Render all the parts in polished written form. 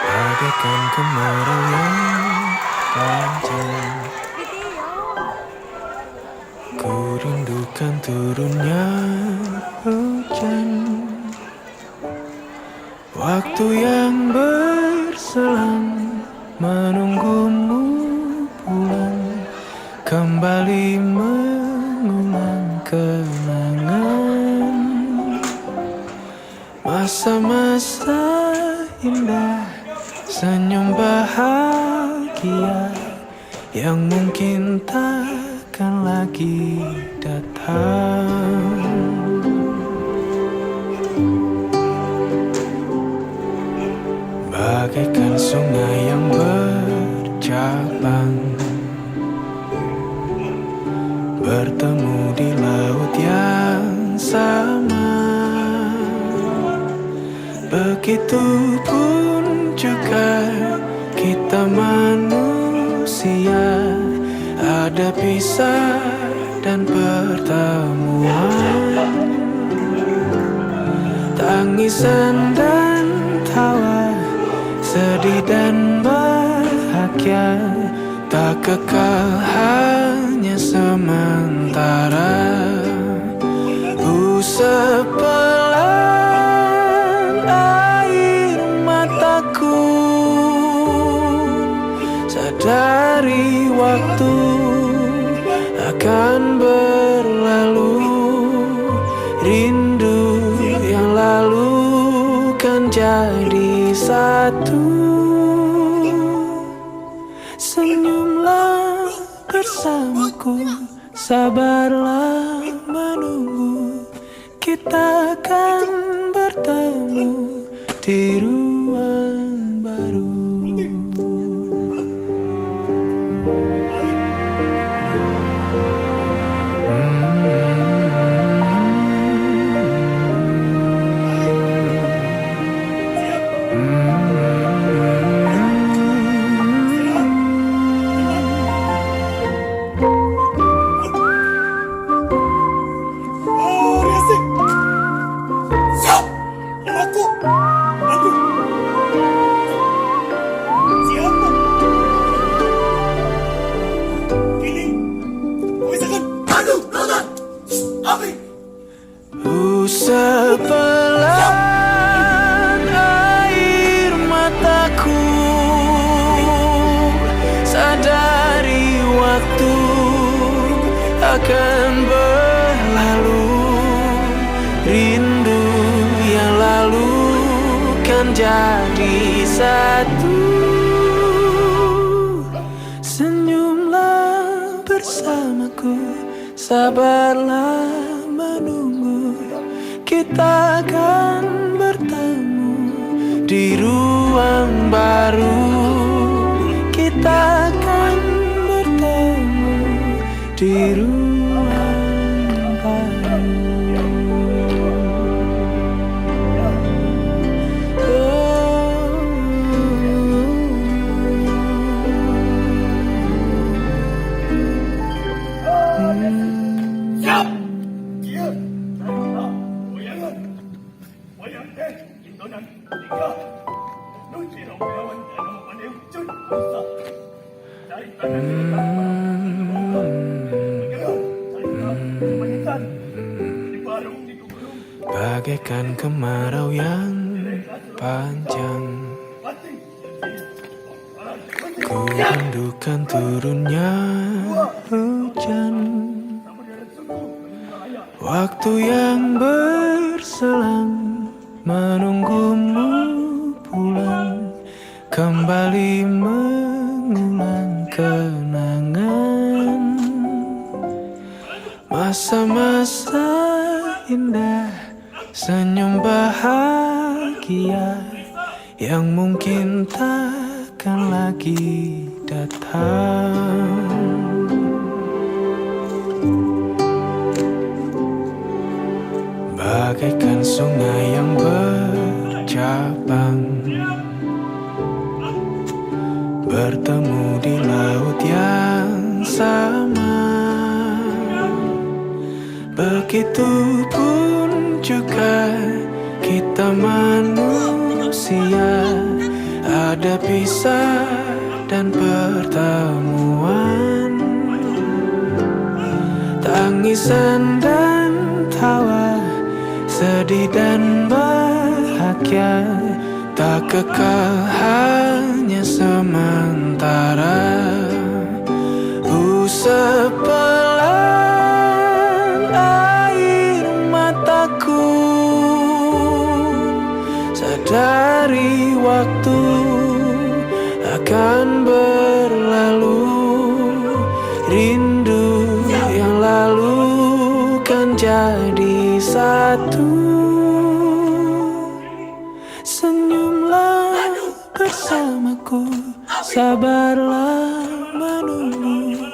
Bagaikan kemarau yang panjang, ku rindukan turunnya hujan. Waktu yang berselang menunggumu pulang, kembali mengulang kenangan masa-masa indah, senyum bahagia yang mungkin takkan lagi datang. Bagaikan sungai yang bercabang, bertemu di laut yang sama. Begitupun juga kita manusia, ada pisah dan pertemuan, tangisan dan tawa, sedih dan bahagia, tak kekal, hanya sementara. Sepelan air mataku, sadari waktu akan berlalu, rindu yang lalu kan jadi satu. Senyumlah bersamaku, sabarlah menunggu, kita akan bertemu di ruang baru. Sepelan air mataku, sadari waktu akan berlalu, rindu yang lalu kan jadi satu. Senyumlah bersamaku, sabarlah menunggu, kita akan bertemu di ruang baru. Kita akan bertemu di ruang baru. Bagaikan kemarau yang panjang, ku rindukan turunnya hujan. Waktu yang berselang menunggumu pulang, kembali mengulang kenangan masa-masa indah, senyum bahagia yang mungkin takkan lagi datang. Bagaikan sungai yang bercabang, bertemu di laut Begitupun juga kita manusia, ada pisah dan pertemuan, tangisan dan tawa, sedih dan bahagia, tak kekal hanya sementara. Sepelan air mataku, sadari waktu akan berlalu, rindu yang lalu kan jadi satu. Senyumlah bersamaku, sabarlah menunggu,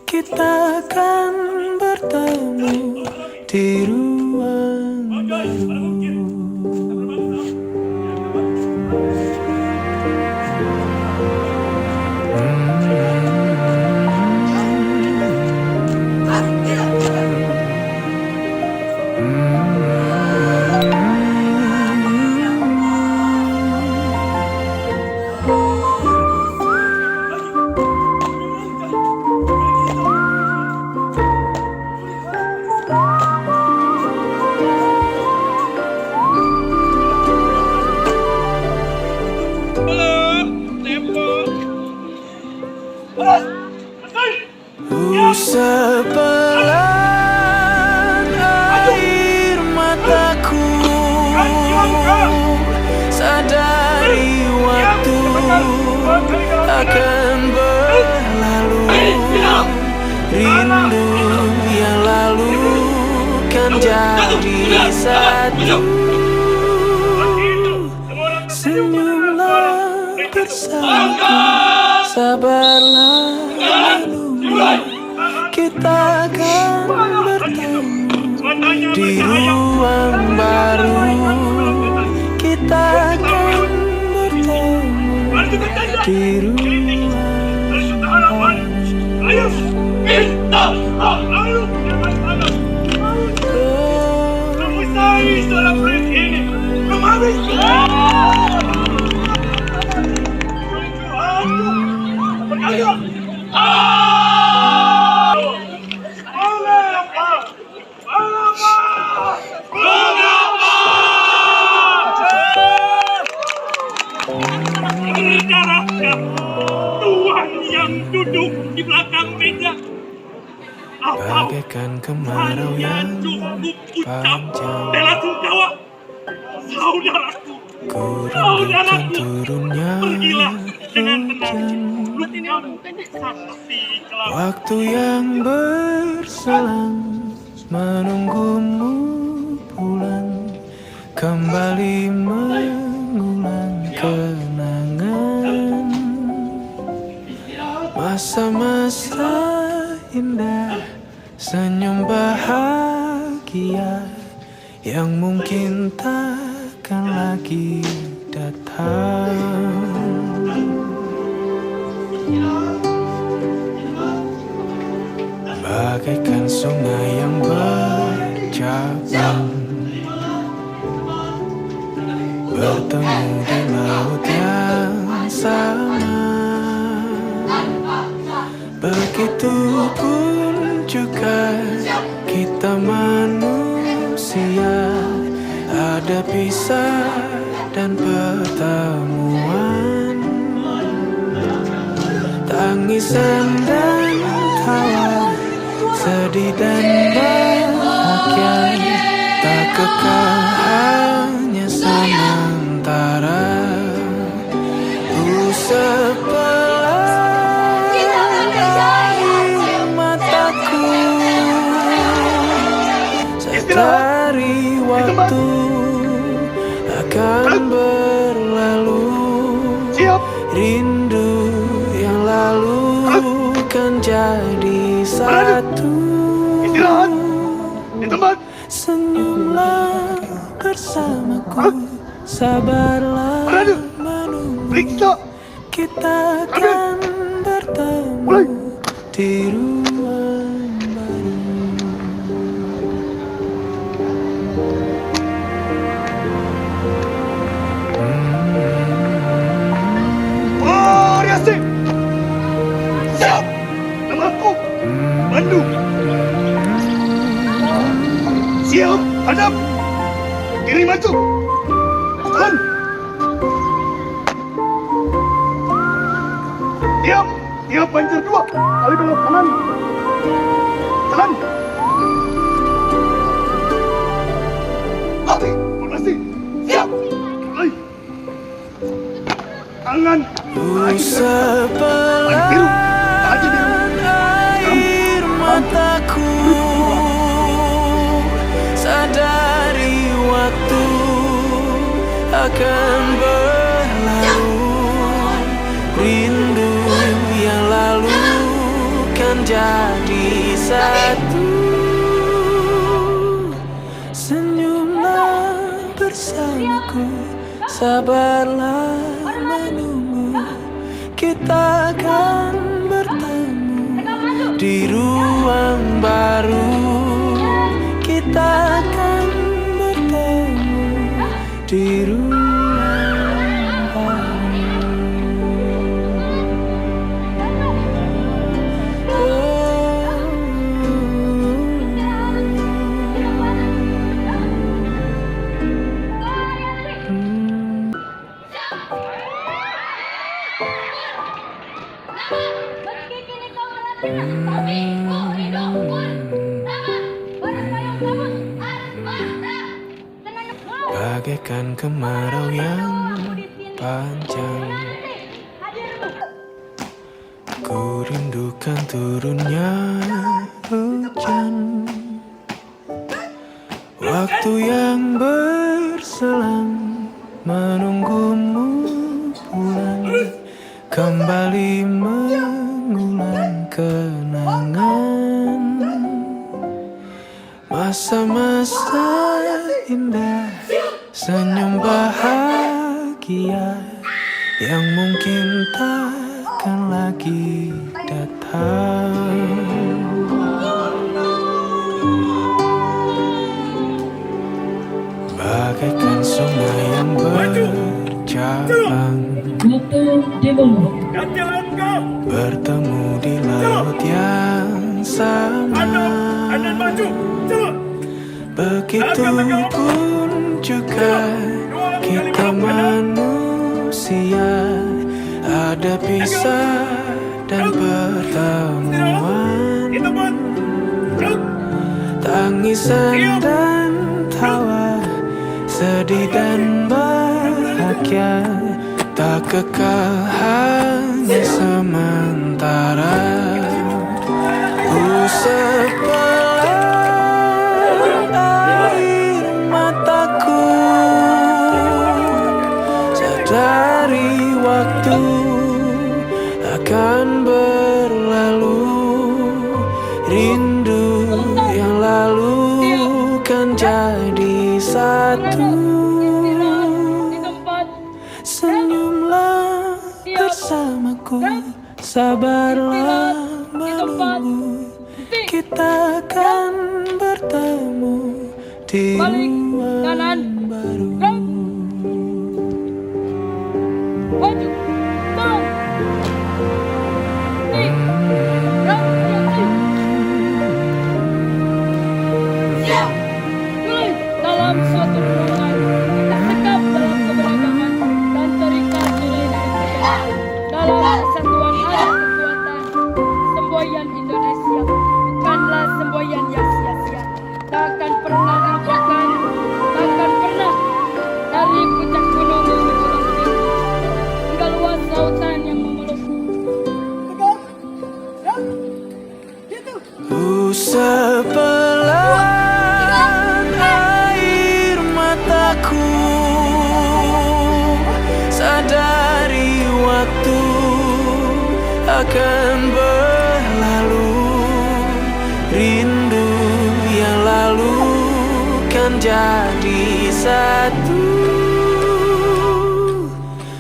kita akan bertemu di ruang baru. Sepelan air mataku, sadari waktu akan berlalu, rindu yang lalu kan jadi satu. Senyumlah bersamaku, sabarlah menunggu, kita akan bertemu di ruang baru. Kita akan bertemu di ruang baru. Tuhan yang duduk di belakang meja, bagaikan kemarau yang panjang, bela sungkawa, saudaraku, ku rindukan turunnya dengan tenang. hujan, waktu yang berselang, menunggumu pulang, kembali mengulang kenangan, masa-masa indah, senyum bahagia yang mungkin takkan lagi datang. Bagaikan sungai yang bercabang, bertemu di laut yang sama. Begitupun juga kita manusia, ada pisah dan pertemuan, tangisan dan tawa, sedih dan bahagia, tak kekal hanya sementara. Sepelan air mataku, sadari waktu akan berlalu, rindu yang lalu kan jadi satu. Senyumlah bersamaku, sabarlah menunggu, kita akan bertemu di ruang baru. Hadap! Kiri maju! Jalan! Diam! Diam banjir dua! Kali belok kanan! Jalan! Hati! Formasi! Siap! Mulai! Tangan! Usap pelan air mataku, sadari waktu akan berlalu. Rindu yang lalu kan jadi satu. Senyumlah bersamaku, sabarlah menunggu. Kita akan bertemu di ruang baru. Kita akan bertemu di ruang baru. Bagaikan kemarau yang panjang, ku rindukan turunnya hujan. Waktu yang berselang menunggumu pulang, kembali mengulang kenangan masa-masa indah, senyum bahagia yang mungkin takkan lagi datang. Bagaikan sungai yang bercabang, bertemu di laut yang sama. Begitupun juga kita manusia, ada pisah dan pertemuan, tangisan dan tawa, sedih dan bahagia, tak kekal hanya sementara. Usap pelan air mataku, sadari waktu akan berlalu. Rindu yang lalu kan jadi satu. Senyumlah bersamaku, sabarlah menunggu. Kita akan bertemu di ruang baru. Dalam suatu ruangan, tak sekap dalam keberagaman dan terikat nilai-nilai budaya. Dalam persatuan ada kekuatan. Semboyan Indonesia bukanlah semboyan yang sia-sia. Tak akan pernah lupakan, tak akan pernah dari puncak gunung menjulang tinggi hingga luas lautan yang memeluk. Usap pelan air mataku, sadari waktu akan berlalu. Rindu yang lalu kan jadi satu.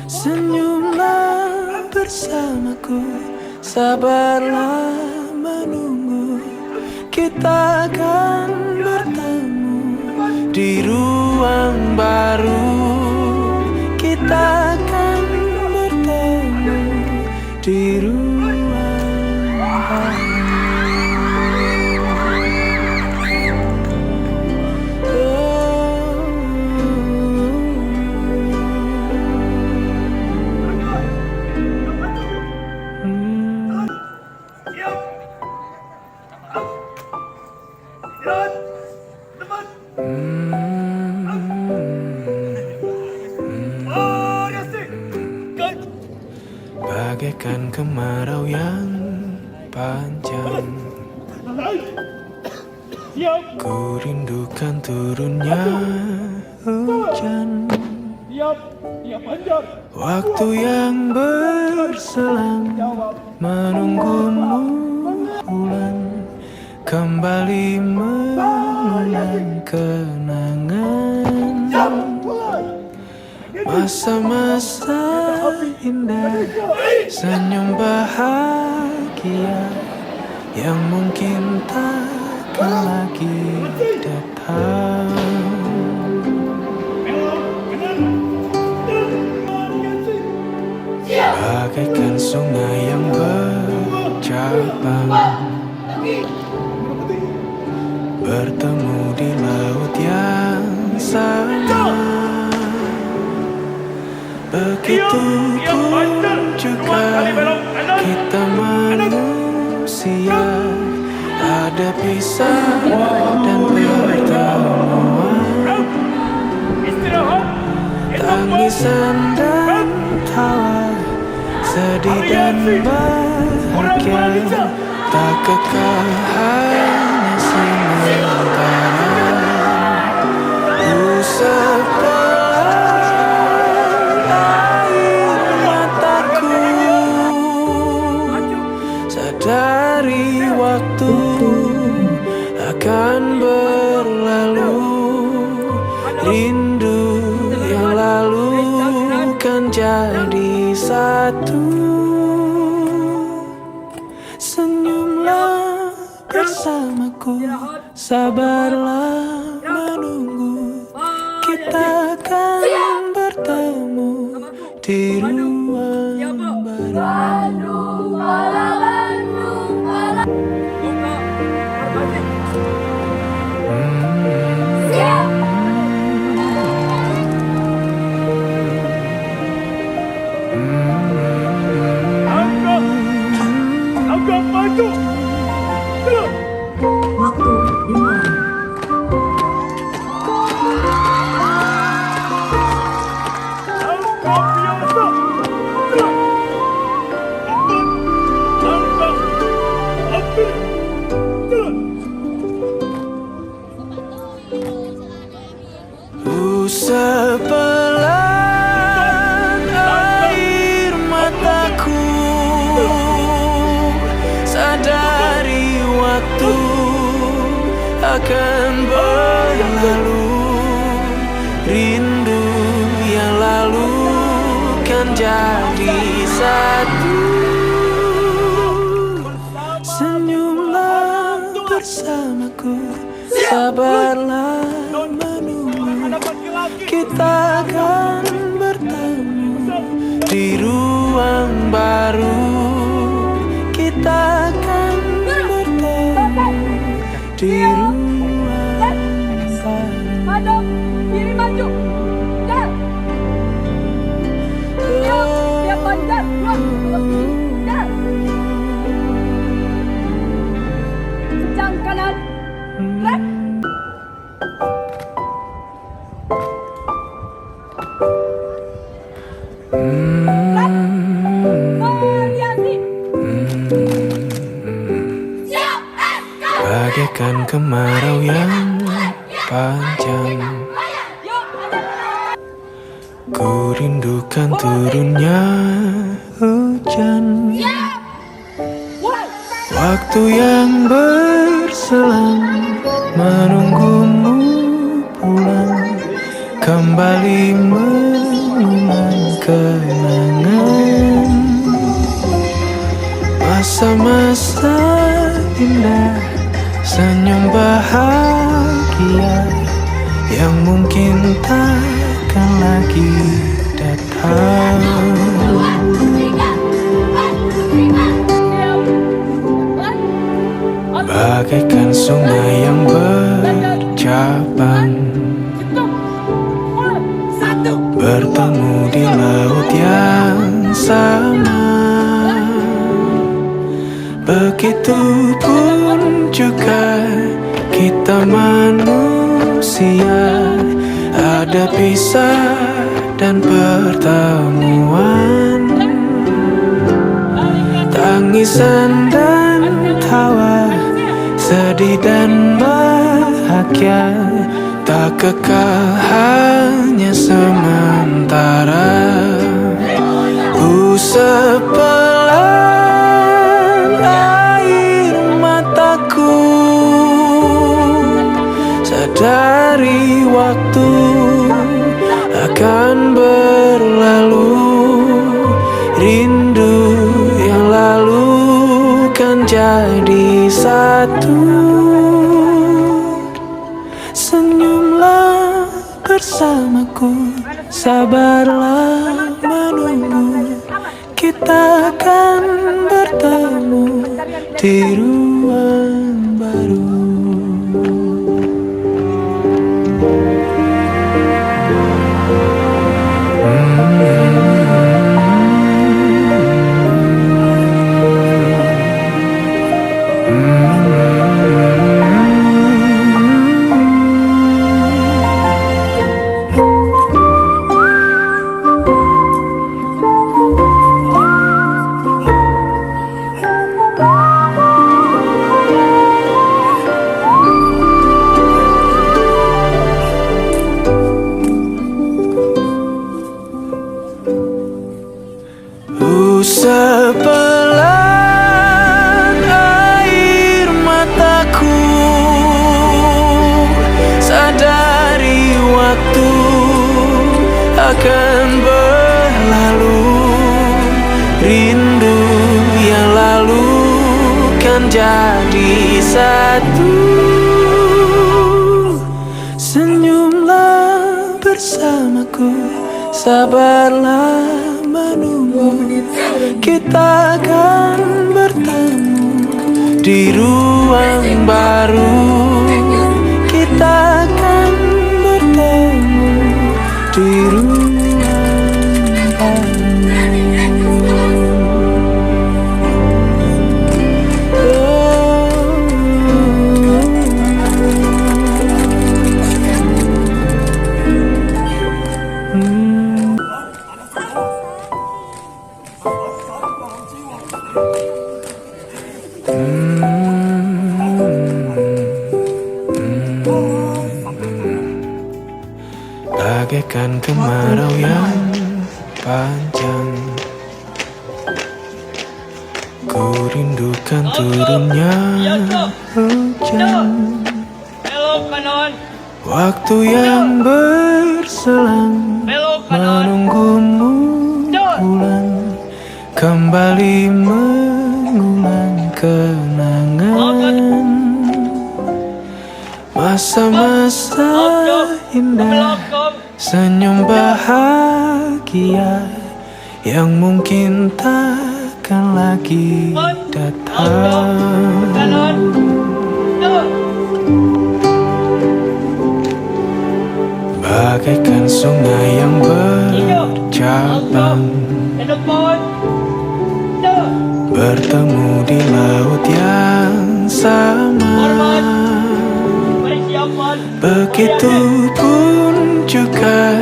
Senyumlah bersamaku, sabarlah menunggu. Kita akan bertemu di ruang baru. Kita akan bertemu di ruang baru. panjang. Siap. Ku rindukan turunnya hujan, Siap. Siap Banjar. waktu yang berselang menunggumu pulang, kembali mengulang kenangan masa-masa indah, senyum bahagia yang mungkin takkan lagi datang. Bagaikan sungai yang bercabang, bertemu di laut yang sama. Begitu pun juga kita manusia, ada pisah dan pertemuan, Istirahat. tangisan dan tawa, sedih dan bahagia, tak kekal hanya sementara. Usap air mataku, sadari waktu akan berlalu, rindu yang lalu kan jadi satu. Senyumlah bersamaku, sabarlah menunggu, kita akan bertemu di ruang baru. Agak maju. Terus. Waktu dimulai. Langkah biasa. Terus. Langkah. Ambil. Terus. Usap pelan air mataku, sadari waktu akan berlalu, rindu yang lalu kan jadi satu. Senyumlah bersamaku, sabarlah menunggu, kita akan bertemu di ruang baru, kita akan bertemu di ruang baru. Maju, kiri maju. Jalan. Siap Banjar. Jalan. Kencang kanan. Left. Variasi. Siap. Bagaikan kemarau yang panjang, ku rindukan turunnya hujan, waktu yang berselang menunggumu pulang, kembali mengulang kenangan masa-masa indah, senyum bahagia yang mungkin takkan lagi datang. Bagaikan sungai yang bercabang, bertemu di laut yang sama. Begitupun juga kita manusia, ada pisah dan pertemuan, tangisan dan tawa, sedih dan bahagia tak kekal, hanya sementara. Usap pelan air mataku, sadari waktu akan berlalu. Rindu yang lalu kan jadi satu. Senyumlah bersamaku, sabarlah menunggu. Kita akan bertemu di ruang baru. Usap pelan air mataku, sadari waktu akan berlalu. Rindu yang lalu kan jadi satu. Senyumlah bersamaku, sabarlah menunggu. Kita akan bertemu di ruang baru. Kita akan bertemu di ruang baru. Bagaikan kemarau yang panjang, ku rindukan turunnya hujan. Belok kanan. Waktu yang berselang Belok kanan. menunggumu pulang, kembali mengulang kenangan. Masa-masa indah, senyum bahagia yang mungkin takkan lagi datang. Kanan. Bagaikan sungai yang bercabang, Ke depan. bertemu di laut yang sama. Persiapan. Begitupun juga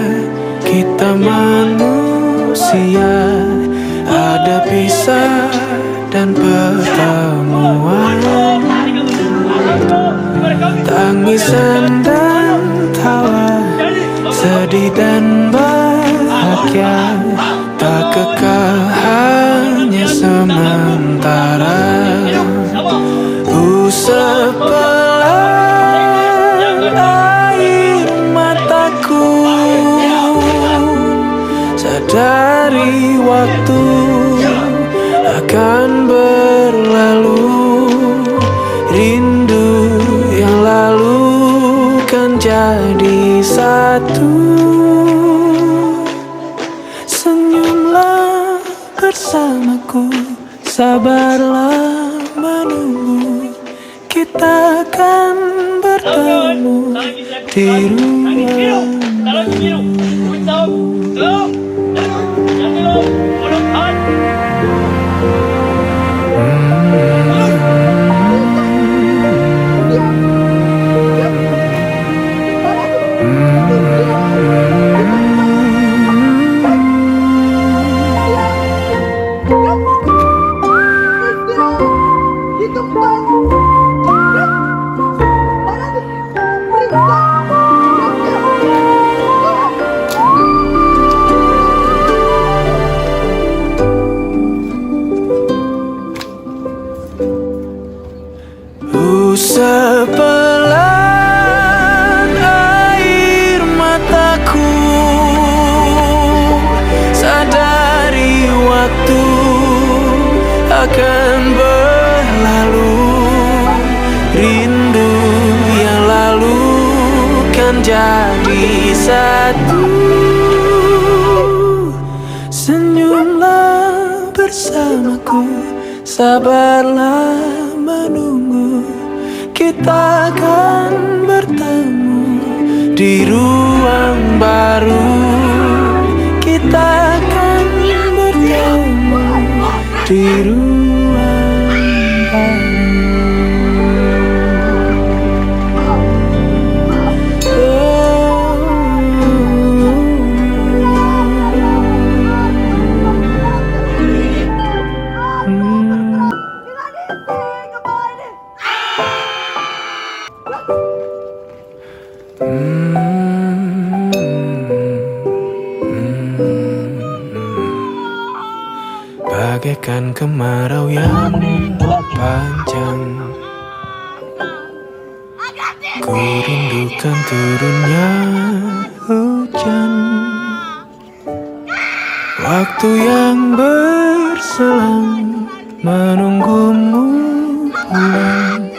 kita manusia, ada pisah dan pertemuan, tangisan dan tawa, sedih dan bahagia tak kekal, hanya sementara. Usap pelan air mataku, sadari waktu akan berlalu. Rindu yang lalu kan jadi satu. Senyumlah bersamaku, sabarlah menunggu. Kita akan bertemu di ruang baru. Itu Sepelan air mataku, sadari waktu akan berlalu. Rindu yang lalu kan jadi satu. Senyumlah bersamaku, sabarlah menunggu. Kita akan bertemu di ruang baru. Kita akan bertemu di ruang baru. Bagaikan kemarau yang panjang, ku rindukan turunnya hujan. Waktu yang berselang menunggumu pulang,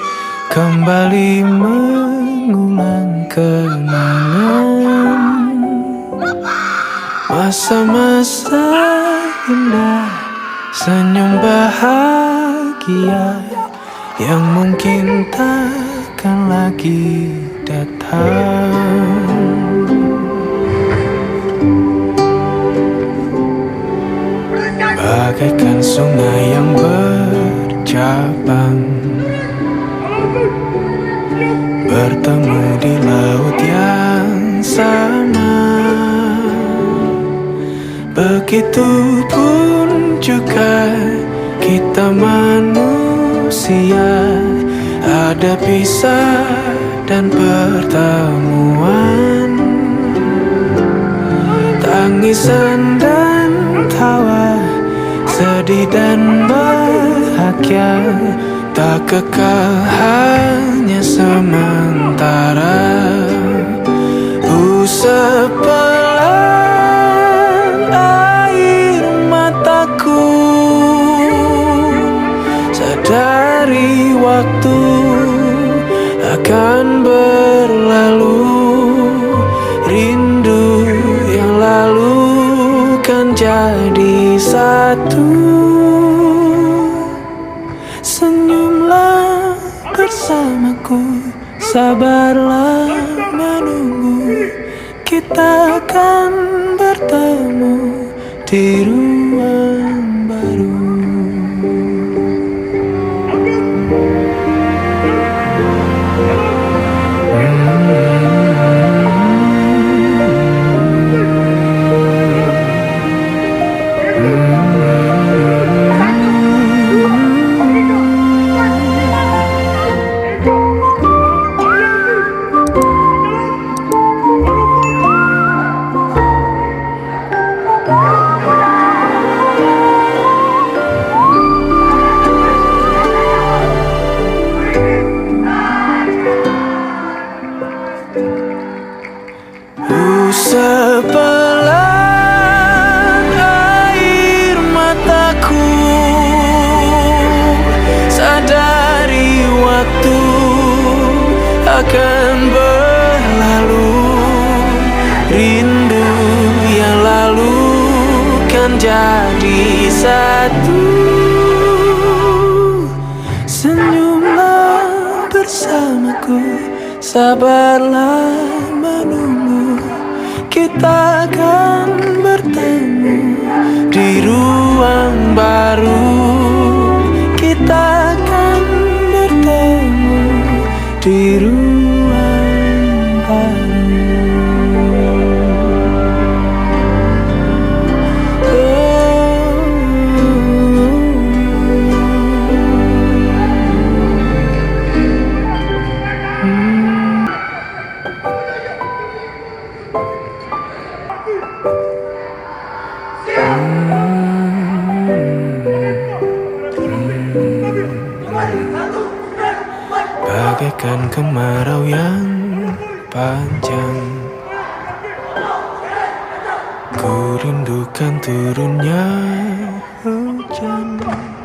kembali mengulang kenangan masa-masa indah, senyum bahagia yang mungkin takkan lagi datang. Bagaikan sungai yang bercabang, bertemu di laut yang sama. Begitupun juga kita manusia, ada pisah dan pertemuan, tangisan dan tawa, sedih dan bahagia, tak kekal hanya sementara. Sepelan air mataku, sadari waktu akan berlalu. Rindu yang lalu kan jadi satu. Senyumlah bersamaku, sabarlah menunggu. Kita akan bertemu di ruang baru. Sepelan air mataku, sadari waktu akan berlalu. Rindu yang lalu kan jadi satu. Senyumlah bersamaku, sabarlah menunggu. Kita akan bertemu di ruang baru. Kita akan bertemu di ruang baru. bagaikan kemarau yang panjang. Ku rindukan turunnya hujan.